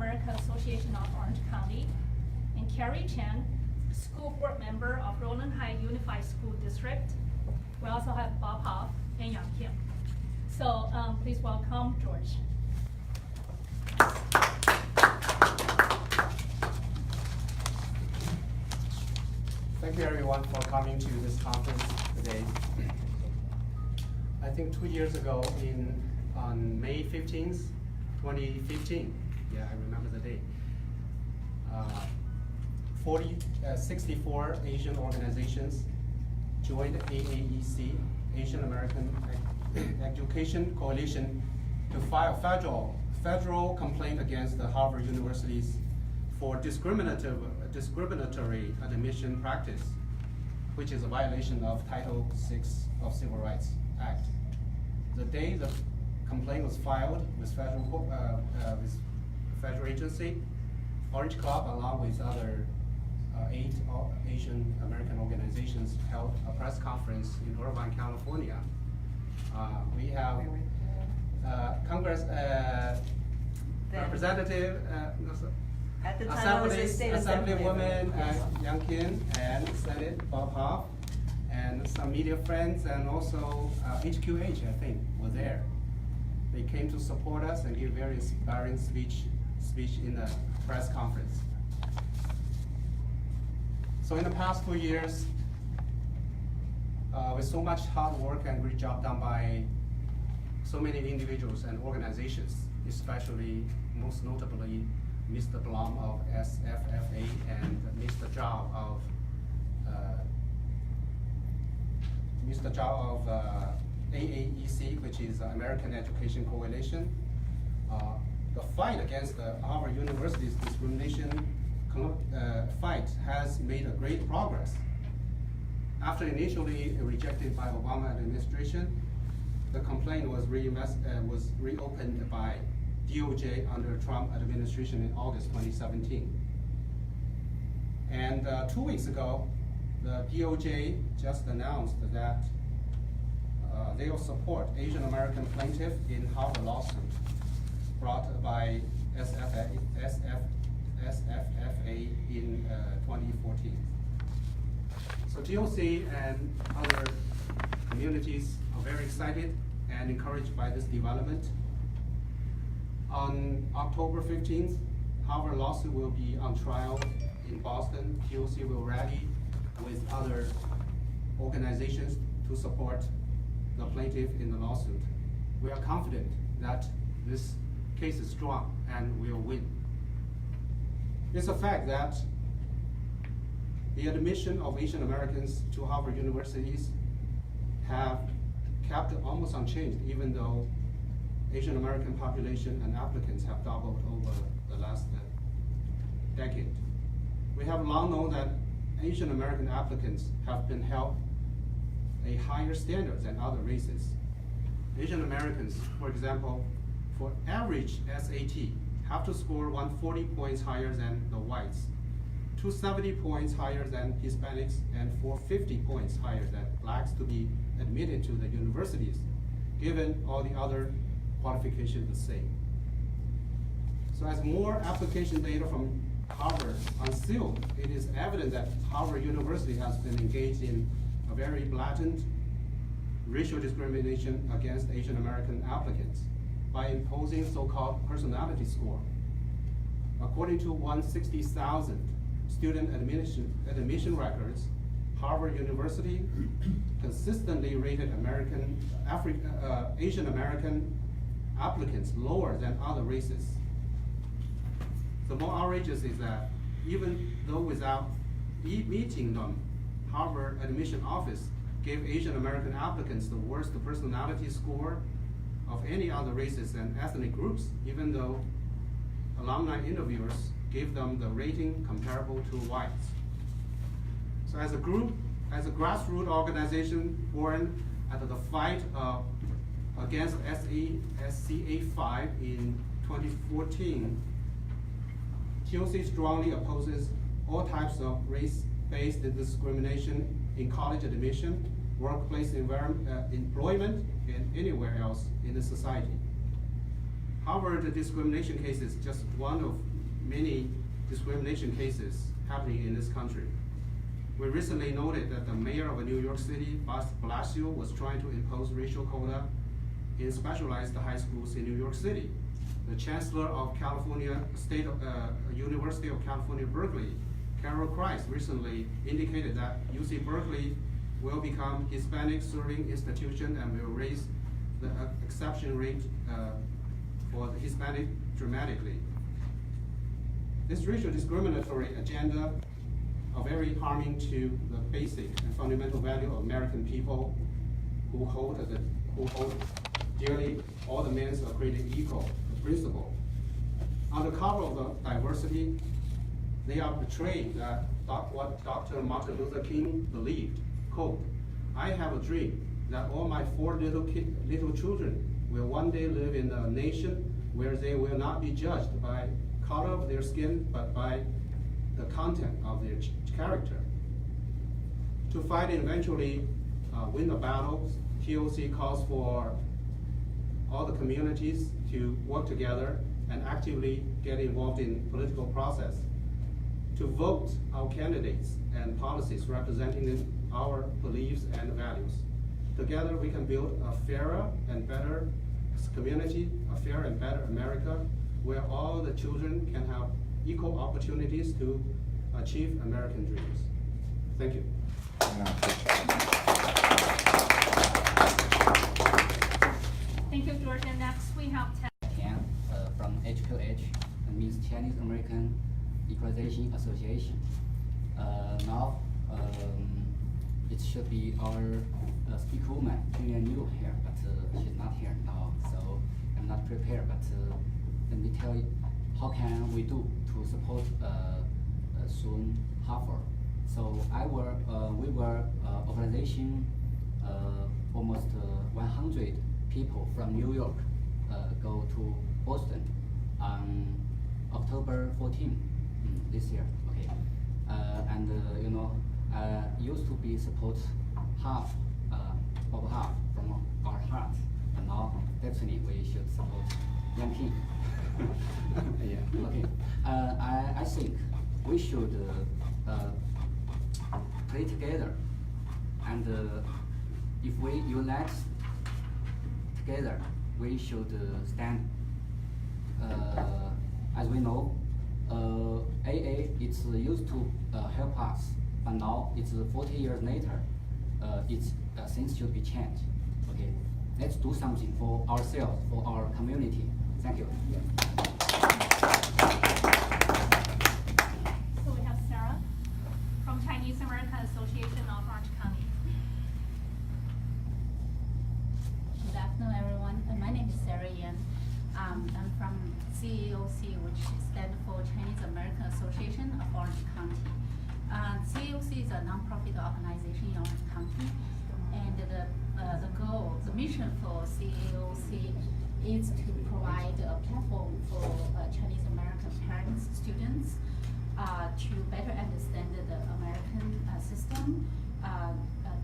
American Association of Orange County, and Carrie Chen, school board member of Roland High Unified School District. We also have Bob Hoff and Yang Kim. So please welcome George. Thank you everyone for coming to this conference today. I think 2 years ago on May 15th, 2015, yeah, I remember the date, 64 Asian organizations joined AAEC, Asian American Education Coalition, to file federal complaint against the Harvard University's for discriminatory admission practice, which is a violation of Title VI of Civil Rights Act. The day the complaint was filed with federal agency, Orange Club, along with other 8 Asian American organizations, held a press conference in Irvine, California. We have Congress Representative. At the time, it was the State Assemblywoman Yang Kim and Senate Bob Hoff, and some media friends, and also HQH, I think, were there. They came to support us and give very inspiring speech in the press conference. So in the past 2 years, with so much hard work and great job done by so many individuals and organizations, especially most notably Mr. Blum of SFFA and Mr. Zhao of AAEC, which is American Education Coalition. The fight against the Harvard University's discrimination fight has made a great progress. After initially rejected by Obama administration, the complaint was reopened by DOJ under Trump administration in August 2017. And 2 weeks ago, the DOJ just announced that they will support Asian American plaintiff in Harvard lawsuit brought by SFFA in 2014. So DOC and other communities are very excited and encouraged by this development. On October 15th, Harvard lawsuit will be on trial in Boston. DOC will rally with other organizations to support the plaintiff in the lawsuit. We are confident that this case is strong and will win. It's a fact that the admission of Asian Americans to Harvard universities have kept almost unchanged, even though Asian American population and applicants have doubled over the last decade. We have long known that Asian American applicants have been held a higher standard than other races. Asian Americans, for example, for average SAT, have to score 140 points higher than the whites, 270 points higher than Hispanics, and 450 points higher than blacks to be admitted to the universities, given all the other qualifications the same. So as more application data from Harvard unsealed, it is evident that Harvard University has been engaged in a very blatant racial discrimination against Asian American applicants by imposing so-called personality score. According to 160,000 student admission records, Harvard University consistently rated Asian American applicants lower than other races. The more outrageous is that even though without meeting them, Harvard admission office gave Asian American applicants the worst personality score of any other races and ethnic groups, even though alumni interviewers gave them the rating comparable to whites. So as a group, as a grassroots organization born out of the fight against SCA 5 in 2014, TOC strongly opposes all types of race-based discrimination in college admission, workplace employment, and anywhere else in the society. Harvard discrimination case is just one of many discrimination cases happening in this country. We recently noted that the mayor of New York City, Blasio, was trying to impose racial quota in specialized high schools in New York City. The Chancellor of California University of California, Berkeley, Carol Christ, recently indicated that UC Berkeley will become Hispanic serving institution and will raise the exception rate for the Hispanic dramatically. This racial discriminatory agenda are very harming to the basic and fundamental value of American people who hold dearly all the men are created equal principle. On the cover of the diversity, they are betraying that what Dr. Martin Luther King believed. Quote, "I have a dream that all my 4 little children will one day live in a nation where they will not be judged by color of their skin, but by the content of their character." To fight and eventually win the battle, TOC calls for all the communities to work together and actively get involved in political process, to vote our candidates and policies representing our beliefs and values. Together we can build a fairer and better community, a fairer and better America, where all the children can have equal opportunities to achieve American dreams. Thank you. Thank you, George. And next we have Ted. Tian from HQH, means Chinese American Equalization Association. Now it should be our speakerwoman, Julian Yu here, but she's not here now, so I'm not prepared. But let me tell you, how can we do to support Soon Harvard? So we were organization almost 100 people from New York go to Boston on October 14 this year. Okay, and you know, used to be support half from our heart, and now definitely we should support Young King. Yeah. Okay. I think we should play together, and if we unite together, we should stand. As we know, AA it's used to help us, but now it's 40 years later. Things should be changed. Okay, let's do something for ourselves, for our community. Thank you. So we have Sarah from Chinese American Association of Orange County. Good afternoon, everyone. My name is Sarah Yan. I'm from CAOC, which stands for Chinese American Association of Orange County. CAOC is a nonprofit organization in Orange County, and the goal, the mission for CAOC is to provide a platform for Chinese American parents, students, to better understand the American system,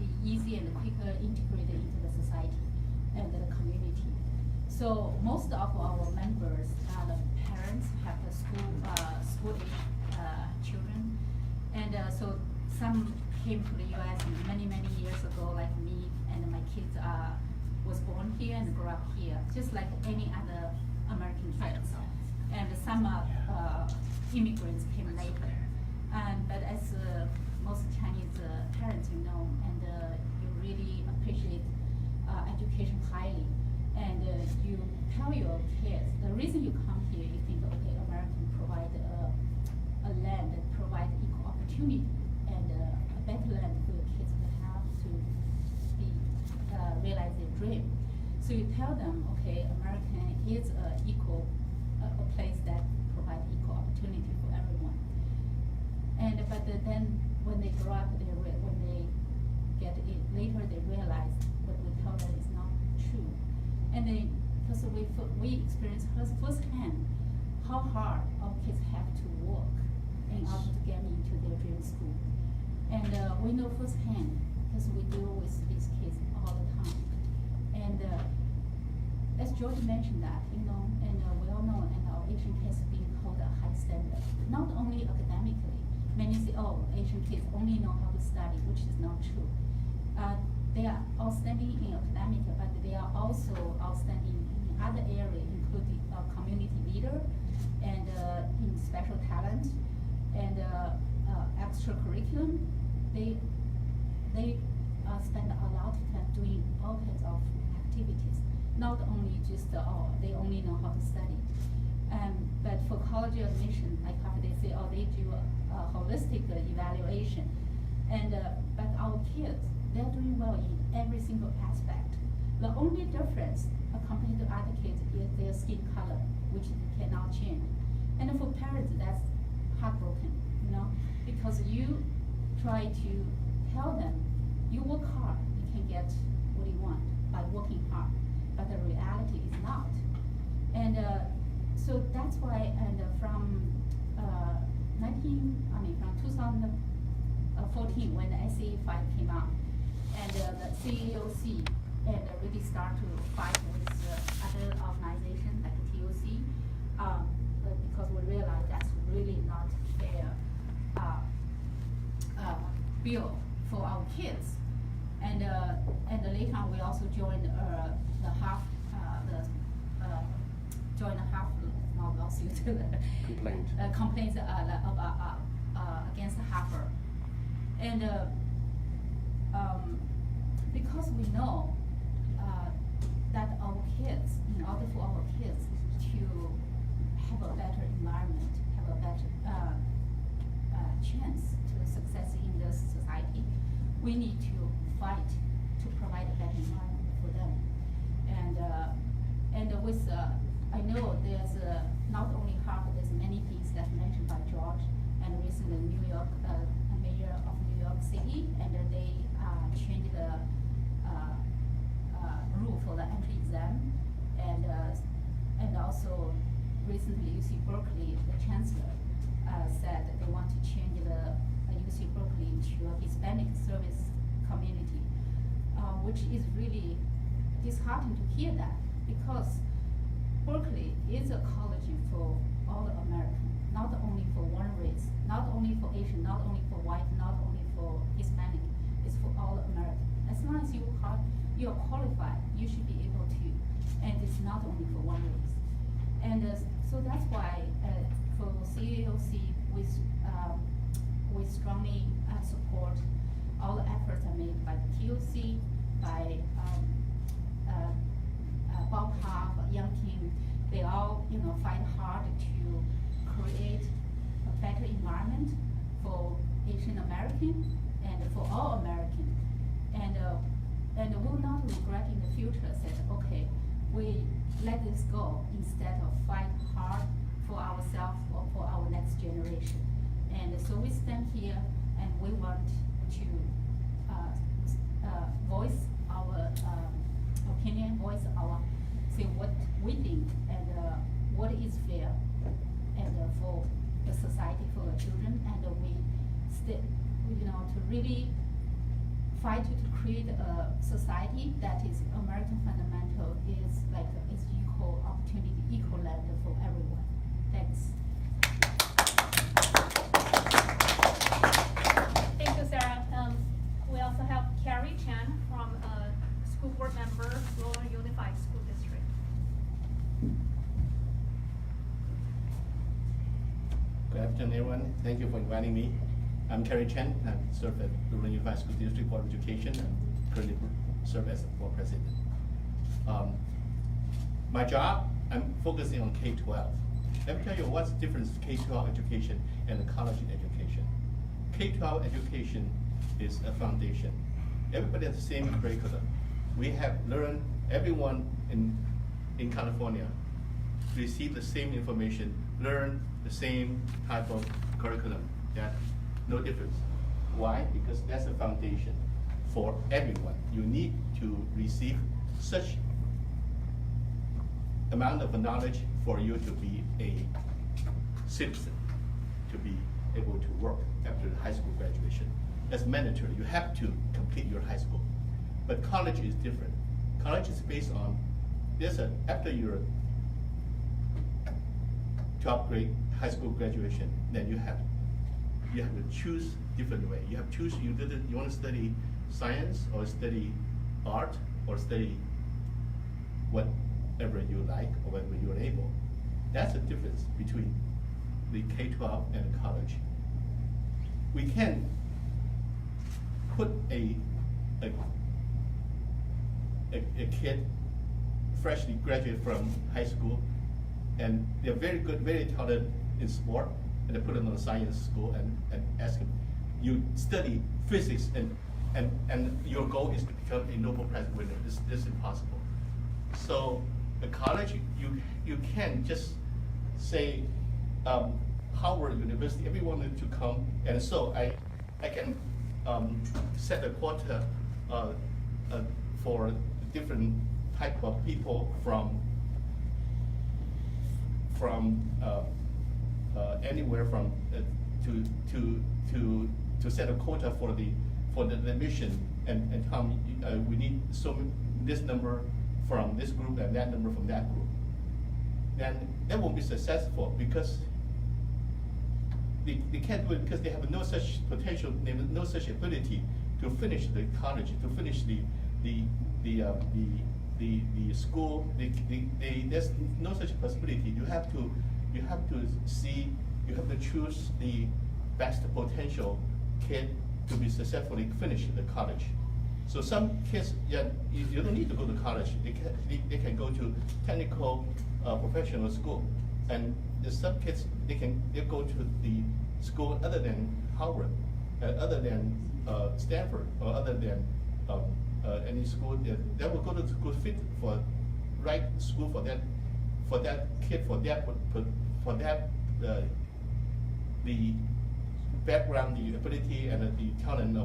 be easy and quicker integrated into the society and the community. So most of our members are the parents, have the school-age children, and so some came to the U.S. many years ago, like me, and my kids was born here and grew up here, just like any other American kids. And some immigrants came later. But as most Chinese parents, you know, and you really appreciate education highly, and you tell your kids, the reason you come here, you think, okay, American provide a land that provide equal opportunity and a better land for your kids to have to be realize their dream. So you tell them, okay, American is a place that provides equal opportunity for everyone. But then when they grow up, when they get it later, they realize what we tell them is not true. And then, because we experience firsthand how hard our kids have to work in order to get into their dream school. And we know firsthand, because we deal with these kids all the time. And as George mentioned that, you know, and we all know, and our Asian kids being held a high standard. not only academically. Many say, oh, Asian kids only know how to study, which is not true. They are outstanding in academic, but they are also outstanding in other areas, including community leader and in special talent and extra curriculum. They spend a lot of time doing all kinds of activities, not only just they only know how to study. But for college admission, like how they say, oh, they do a holistic evaluation, and but our kids, they're doing well in every single aspect. The only difference compared to other kids is their skin color, which you cannot change. And for parents, that's heartbroken, you know, because you try to tell them, you work hard, you can get what you want by working hard, but the reality is not. And so that's why, and from 2014, when the SAE 5 came out, and the CAOC and really start to fight with other organizations like TOC, because we realize that's really not fair bill for our kids. And later on, we also joined the half not lawsuit, complaints against Harvard. And because we know that our kids, in order for our kids to have a better environment, have a better chance to success in this society, we need to fight to provide a better environment for them. And with I know there's not only Harvard, there's many things that mentioned by George, and recently New York, mayor of New York City, and they changed the rule for the entry exam, and also recently UC Berkeley, the chancellor said they want to change the UC Berkeley to a Hispanic service community, which is really disheartening to hear that, because Berkeley is a college for all Americans, not only for one race, not only for Asian, not only for white, not only for Hispanic. It's for all Americans. As long as you are qualified, you should be able to, and it's not only for one race. And so that's why for CAOC, we strongly support all the efforts are made by the TOC, by Bob Hoff, Young Kim. They all, fight hard to create a better environment for Asian American and for all Americans. And we'll not regret in the future said, okay, we let this go instead of fight hard for ourselves or for our next generation. And so we stand here and we want to voice our opinion, say what we think and what is fair and for the society, for the children, and we to really fight to create a society that is American fundamental, is equal opportunity, equal land for everyone. Thanks. Thank you, Sarah. We also have Carrie Chen from school board member, Roland Unified School District. Good afternoon, everyone. Thank you for inviting me. I'm Carrie Chen. I serve at Roland Unified School District Board of Education and currently serve as board president. My job, I'm focusing on K-12. Let me tell you what's the difference between K-12 education and the college education. K-12 education is a foundation. Everybody has the same curriculum. We have learned, everyone in California receive the same information, learn the same type of curriculum. That no difference. Why? Because that's the foundation for everyone. You need to receive such amount of knowledge for you to be a citizen, to be able to work after the high school graduation. That's mandatory. You have to complete your high school. But college is different. College is based on, after your 12th grade high school graduation, then you have to choose different way. You have to choose, you want to study science or study art or study whatever you like or whatever you're able. That's the difference between the K-12 and the college. We can put a kid freshly graduate from high school, and they're very good, very talented in sport, and they put them on a science school and ask them, you study physics and your goal is to become a Nobel Prize winner. This is impossible. So the college, you can't just say Howard University, everyone needs to come, and so I can set a quota for different type of people from anywhere from to set a quota for the admission and come. We need this number from this group and that number from that group. Then that won't be successful because they can't do it because they have no such potential, they have no such ability to finish the college, to finish the school. There's no such possibility. You have to choose the best potential kid to be successfully finish the college. So some kids, you don't need to go to college. They can go to technical professional school, and there's some kids they go to the school other than Howard, other than Stanford, or other than any school that will go to school fit for right school for that kid, for that the background, the ability, and the talent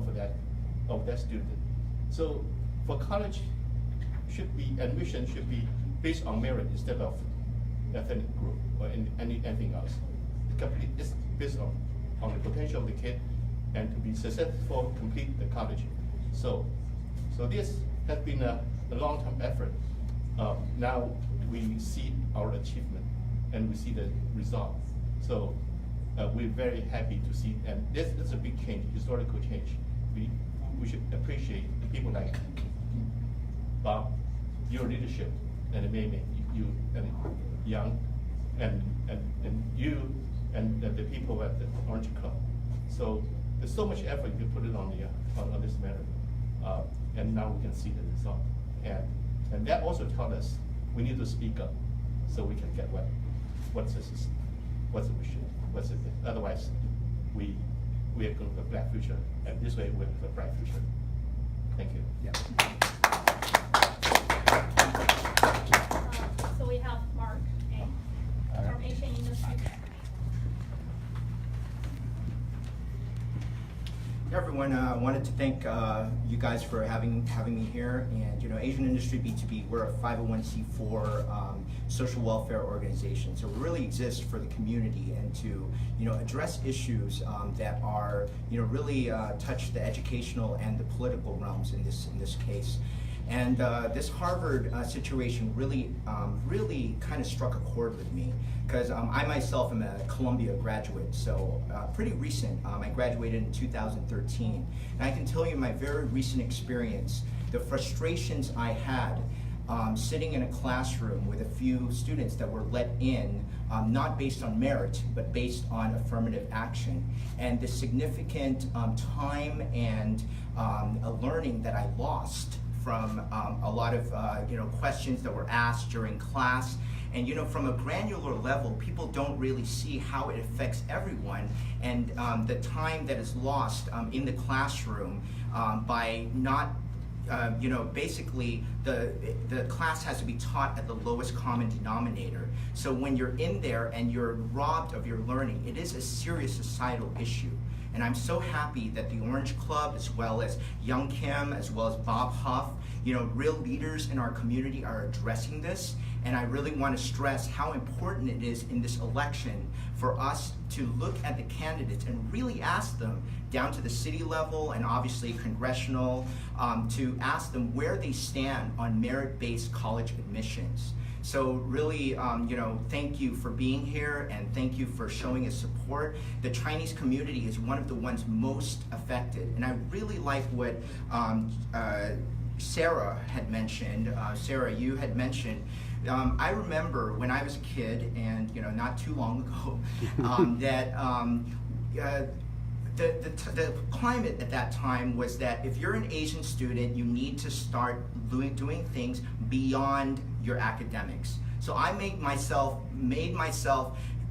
of that student. So for college, admission should be based on merit instead of ethnic group or anything else. It's based on the potential of the kid and to be successful, complete the college. So this has been a long-term effort. Now we see our achievement and we see the result. So we're very happy to see, and this is a big change, historical change. We should appreciate the people like Bob, your leadership, and Mei, you and Young, and you and the people at the Orange Club. So there's so much effort you put it on this matter, and now we can see the result. And that also tells us we need to speak up so we can get what's the mission, what's it. Otherwise, we are going to have a black future, and this way we have a bright future. Thank you. Yeah. So we have Mark from Asian Industry. Hey everyone, I wanted to thank you guys for having me here. And Asian Industry B2B, we're a 501c4 social welfare organization. So we really exist for the community and to address issues that are really touch the educational and the political realms in this case. And this Harvard situation really kind of struck a chord with me, because I myself am a Columbia graduate, so pretty recent. I graduated in 2013, and I can tell you my very recent experience, the frustrations I had sitting in a classroom with a few students that were let in, not based on merit, but based on affirmative action, and the significant time and learning that I lost from a lot of questions that were asked during class. And from a granular level, people don't really see how it affects everyone, and the time that is lost in the classroom by not basically the class has to be taught at the lowest common denominator. So when you're in there and you're robbed of your learning, it is a serious societal issue. And I'm so happy that the Orange Club, as well as Young Kim, as well as Bob Huff, real leaders in our community are addressing this. And I really want to stress how important it is in this election for us to look at the candidates and really ask them, down to the city level and obviously congressional, to ask them where they stand on merit-based college admissions. So really, thank you for being here and thank you for showing us support. The Chinese community is one of the ones most affected. And I really like what Sarah had mentioned. Sarah, you had mentioned, I remember when I was a kid, and not too long ago, that the climate at that time was that if you're an Asian student, you need to start doing things beyond your academics. So I made myself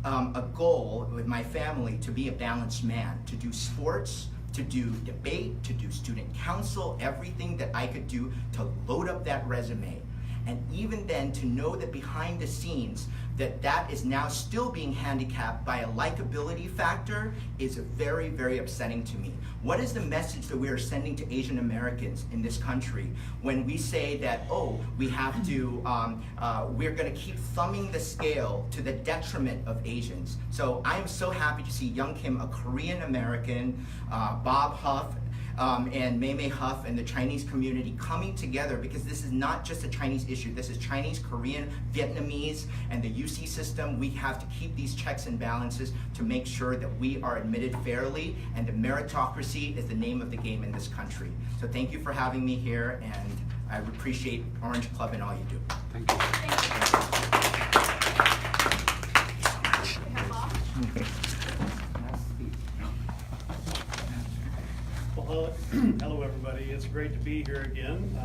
a goal with my family to be a balanced man, to do sports, to do debate, to do student council, everything that I could do to load up that resume. And even then, to know that behind the scenes, that is now still being handicapped by a likability factor is very, very upsetting to me. What is the message that we are sending to Asian Americans in this country when we say that, oh, we have to, we're gonna keep thumbing the scale to the detriment of Asians? So I am so happy to see Young Kim, a Korean American, Bob Huff, and Mei Huff and the Chinese community coming together, because this is not just a Chinese issue. This is Chinese, Korean, Vietnamese, and the UC system. We have to keep these checks and balances to make sure that we are admitted fairly, and the meritocracy is the name of the game in this country. So thank you for having me here, and I appreciate Orange Club and all you do. Thank you. Well, hello everybody. It's great to be here again.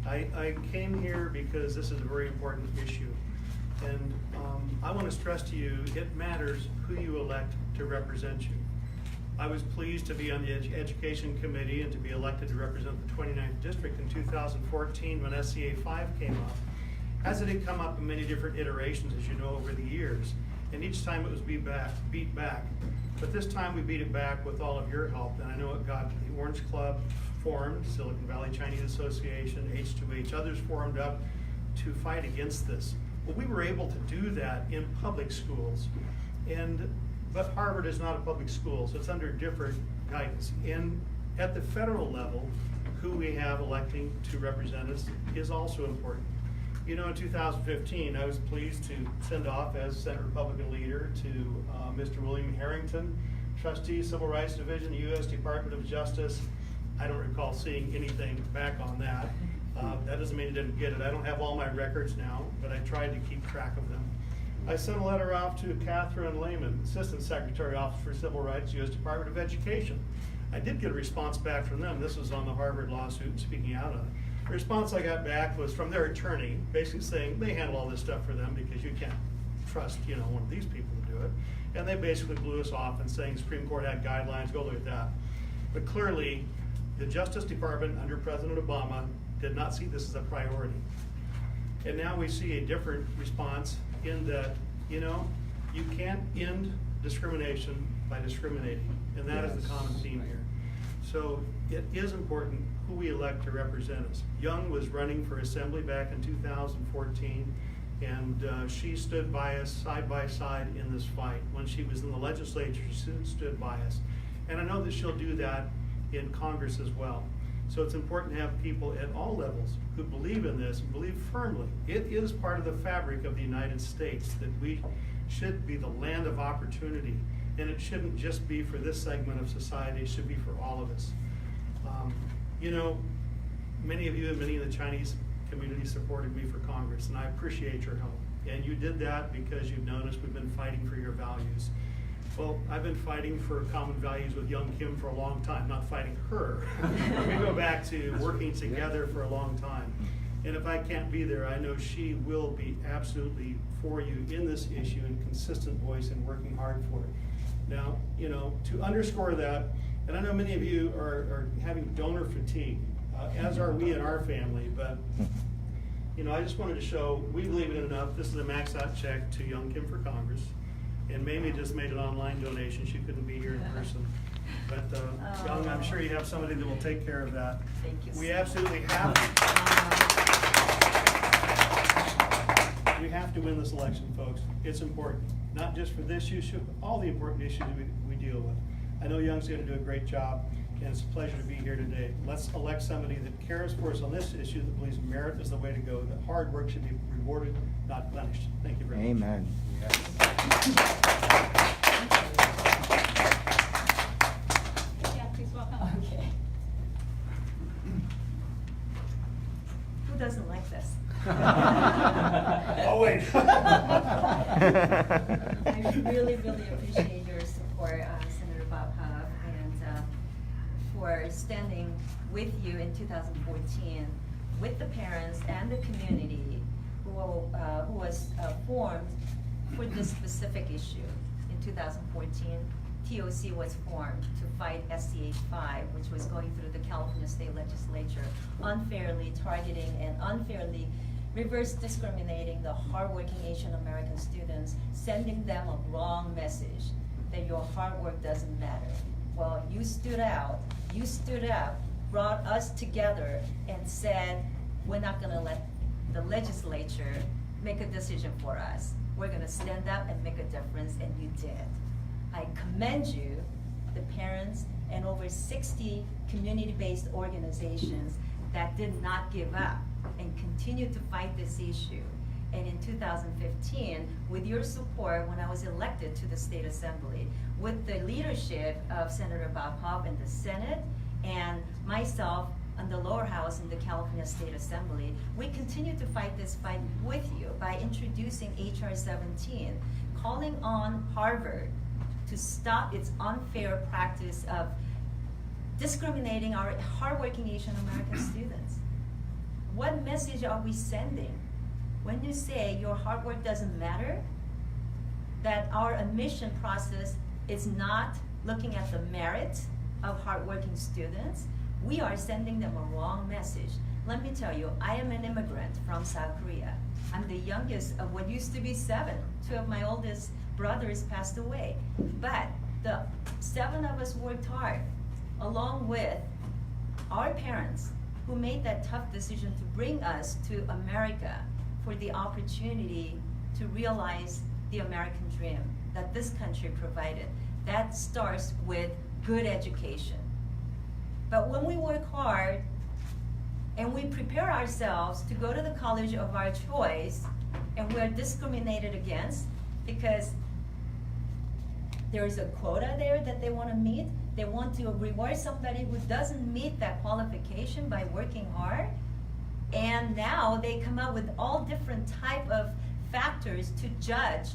I came here because this is a very important issue. And I want to stress to you, it matters who you elect to represent you. I was pleased to be on the Education Committee and to be elected to represent the 29th District in 2014 when SCA 5 came up. As it had come up in many different iterations, as you know, over the years, and each time it was beat back. But this time we beat it back with all of your help, and I know it got the Orange Club formed, Silicon Valley Chinese Association, H2H, others formed up to fight against this. Well, we were able to do that in public schools, but Harvard is not a public school, so it's under different guidance. And at the federal level, who we have electing to represent us is also important. You know, in 2015, I was pleased to send off as Senate Republican leader to Mr. William Harrington, trustee, Civil Rights Division, U.S. Department of Justice. I don't recall seeing anything back on that. That doesn't mean I didn't get it. I don't have all my records now, but I tried to keep track of them. I sent a letter off to Catherine Lehman, Assistant Secretary, Office for Civil Rights, U.S. Department of Education. I did get a response back from them. This was on the Harvard lawsuit, speaking out on it. The response I got back was from their attorney, basically saying they handle all this stuff for them because you can't trust, one of these people to do it. And they basically blew us off and saying Supreme Court had guidelines, go look at that. But clearly, the Justice Department under President Obama did not see this as a priority. And now we see a different response in that, you can't end discrimination by discriminating. And that is the common theme here. So it is important who we elect to represent us. Young was running for assembly back in 2014, and she stood by us side by side in this fight. When she was in the legislature, she stood by us. And I know that she'll do that in Congress as well. So it's important to have people at all levels who believe in this and believe firmly. It is part of the fabric of the United States that we should be the land of opportunity. And it shouldn't just be for this segment of society, it should be for all of us. Many of you and many of the Chinese community supported me for Congress, and I appreciate your help. And you did that because you've known us, we've been fighting for your values. Well, I've been fighting for common values with Young Kim for a long time, not fighting her. We go back to working together for a long time. And if I can't be there, I know she will be absolutely for you in this issue and consistent voice and working hard for it. Now, to underscore that, and I know many of you are having donor fatigue, as are we in our family, but I just wanted to show, we believe it enough, this is a max out check to Young Kim for Congress, and Mamie just made an online donation, she couldn't be here in person. But Young, I'm sure you have somebody that will take care of that. Thank you. We absolutely have we have to win this election, folks. It's important, not just for this issue, but all the important issues we deal with. I know Young's going to do a great job. and it's a pleasure to be here today. Let's elect somebody that cares for us on this issue, that believes merit is the way to go, that hard work should be rewarded, not punished. Thank you very much. Amen. Yeah, please welcome. Okay. Who doesn't like this? Oh, wait. I really, really appreciate your support, Senator Bob Hobb, and for standing with you in 2014 with the parents and the community who was formed for this specific issue. In 2014, TOC was formed to fight SCH 5, which was going through the California State Legislature, unfairly targeting and unfairly reverse discriminating the hardworking Asian American students, sending them a wrong message that your hard work doesn't matter. Well, you stood out, you stood up, brought us together and said, we're not gonna let the legislature make a decision for us. We're gonna stand up and make a difference, and you did. I commend you, the parents, and over 60 community-based organizations that did not give up and continue to fight this issue. And in 2015, with your support, when I was elected to the State Assembly, with the leadership of Senator Bob Hobb in the Senate, and myself on the lower house in the California State Assembly, we continue to fight this fight with you by introducing HR 17, calling on Harvard to stop its unfair practice of discriminating our hardworking Asian American students. What message are we sending when you say your hard work doesn't matter? That our admission process is not looking at the merit of hardworking students? We are sending them a wrong message. Let me tell you, I am an immigrant from South Korea. I'm the youngest of what used to be 7. 2 of my oldest brothers passed away. But the 7 of us worked hard, along with our parents, who made that tough decision to bring us to America for the opportunity to realize the American dream that this country provided. That starts with good education. But when we work hard and we prepare ourselves to go to the college of our choice, and we're discriminated against because there is a quota there that they want to meet, they want to reward somebody who doesn't meet that qualification by working hard, and now they come up with all different type of factors to judge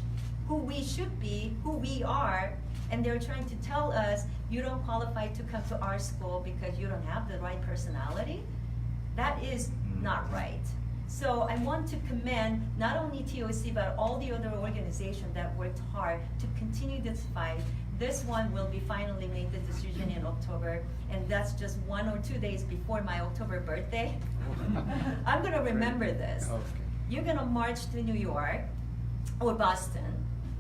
who we should be, who we are, and they're trying to tell us, you don't qualify to come to our school because you don't have the right personality. That is not right. So I want to commend not only TOC, but all the other organizations that worked hard to continue this fight. This one will be finally made the decision in October, and that's just 1 or 2 days before my October birthday. I'm gonna remember this. Okay. You're gonna march to New York or Boston.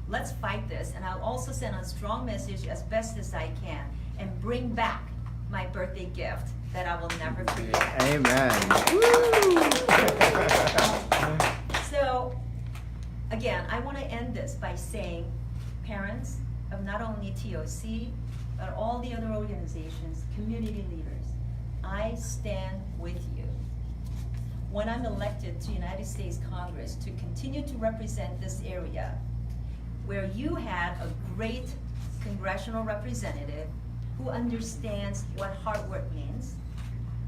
Let's fight this, and I'll also send a strong message as best as I can and bring back my birthday gift that I will never forget. Amen. So, again, I want to end this by saying, parents of not only TOC, but all the other organizations, community leaders, I stand with you. When I'm elected to United States Congress to continue to represent this area, where you have a great congressional representative who understands what hard work means,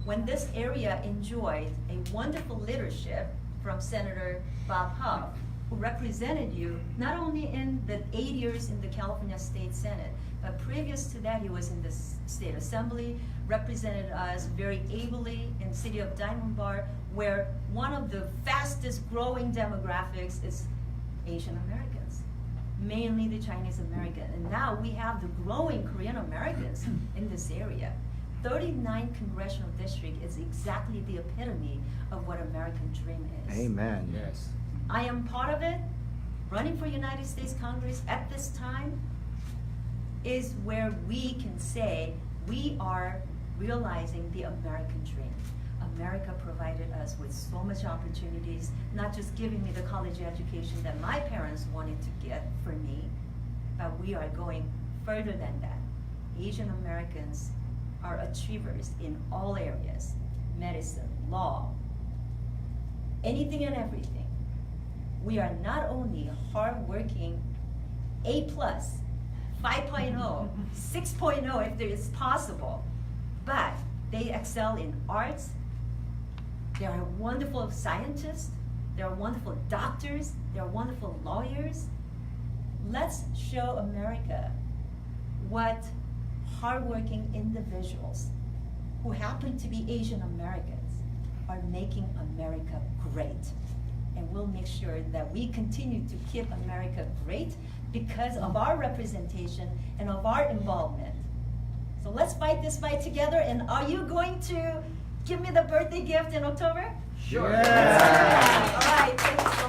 when this area enjoyed a wonderful leadership from Senator Bob Hobb, who represented you not only in the 8 years in the California State Senate, but previous to that he was in the State Assembly, represented us very ably in the city of Diamond Bar, where one of the fastest growing demographics is Asian Americans, mainly the Chinese American. And now we have the growing Korean Americans in this area. 39 congressional district is exactly the epitome of what American dream is. Amen. Yes. I am part of it. Running for United States Congress at this time is where we can say we are realizing the American dream. America provided us with so much opportunities, not just giving me the college education that my parents wanted to get for me, but we are going further than that. Asian Americans are achievers in all areas, medicine, law, anything and everything. We are not only hardworking, A+, 5.0, 6.0 if there is possible, but they excel in arts. They are wonderful scientists. They are wonderful doctors. They are wonderful lawyers. Let's show America what hardworking individuals who happen to be Asian Americans are making America great. And we'll make sure that we continue to keep America great because of our representation and of our involvement. So let's fight this fight together. And are you going to give me the birthday gift in October? Sure. All right, thank you so